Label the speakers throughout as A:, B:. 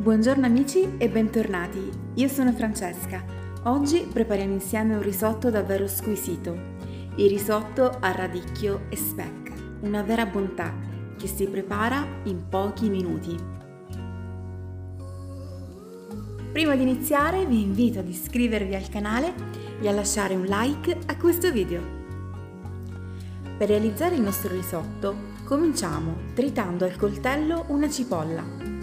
A: Buongiorno amici e bentornati, io sono Francesca. Oggi prepariamo insieme un risotto davvero squisito, il risotto a radicchio e speck, una vera bontà che si prepara in pochi minuti. Prima di iniziare vi invito ad iscrivervi al canale e a lasciare un like a questo video. Per realizzare il nostro risotto cominciamo tritando al coltello una cipolla.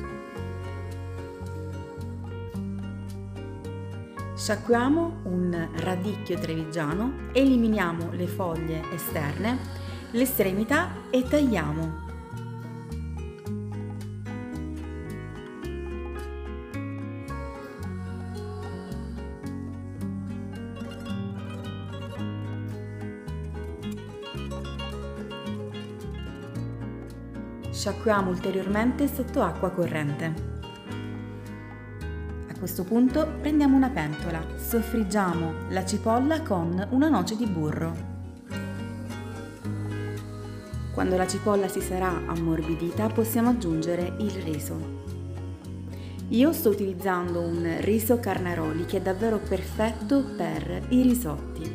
A: Sciacquiamo un radicchio trevigiano, eliminiamo le foglie esterne, le estremità e tagliamo. Sciacquiamo ulteriormente sotto acqua corrente. A questo punto prendiamo una pentola, soffriggiamo la cipolla con una noce di burro. Quando la cipolla si sarà ammorbidita possiamo aggiungere il riso. Io sto utilizzando un riso Carnaroli che è davvero perfetto per i risotti.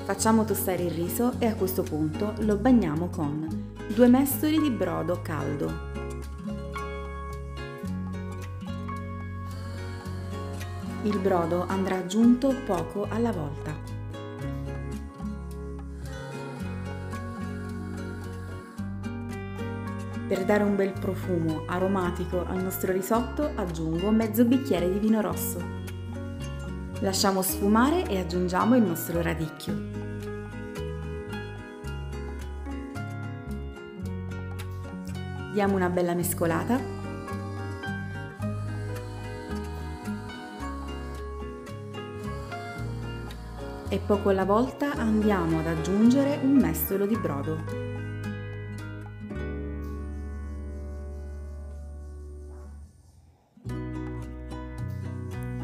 A: Facciamo tostare il riso e a questo punto lo bagniamo con 2 mestoli di brodo caldo. Il brodo andrà aggiunto poco alla volta. Per dare un bel profumo aromatico al nostro risotto aggiungo mezzo bicchiere di vino rosso. Lasciamo sfumare e aggiungiamo il nostro radicchio. Diamo una bella mescolata. E poco alla volta andiamo ad aggiungere un mestolo di brodo.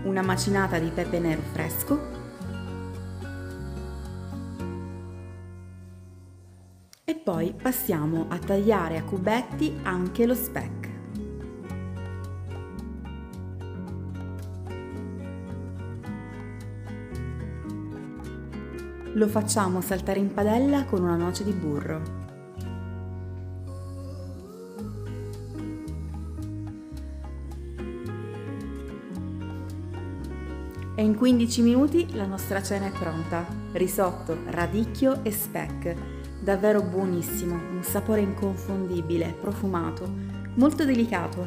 A: Una macinata di pepe nero fresco e poi passiamo a tagliare a cubetti anche lo speck. Lo facciamo saltare in padella con una noce di burro. E in 15 minuti la nostra cena è pronta. Risotto, radicchio e speck. Davvero buonissimo, un sapore inconfondibile, profumato, molto delicato.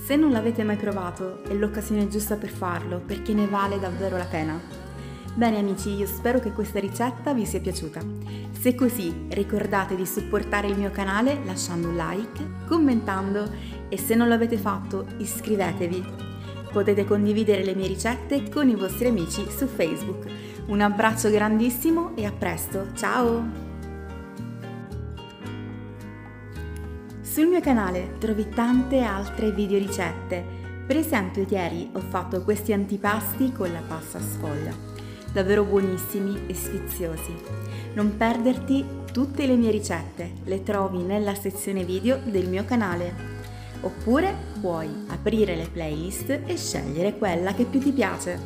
A: Se non l'avete mai provato, è l'occasione giusta per farlo, perché ne vale davvero la pena. Bene amici, io spero che questa ricetta vi sia piaciuta. Se è così, ricordate di supportare il mio canale lasciando un like, commentando e se non l'avete fatto iscrivetevi. Potete condividere le mie ricette con i vostri amici su Facebook. Un abbraccio grandissimo e a presto, ciao! Sul mio canale trovi tante altre video ricette. Per esempio ieri ho fatto questi antipasti con la pasta sfoglia. Davvero buonissimi e sfiziosi. Non perderti tutte le mie ricette, le trovi nella sezione video del mio canale. Oppure puoi aprire le playlist e scegliere quella che più ti piace.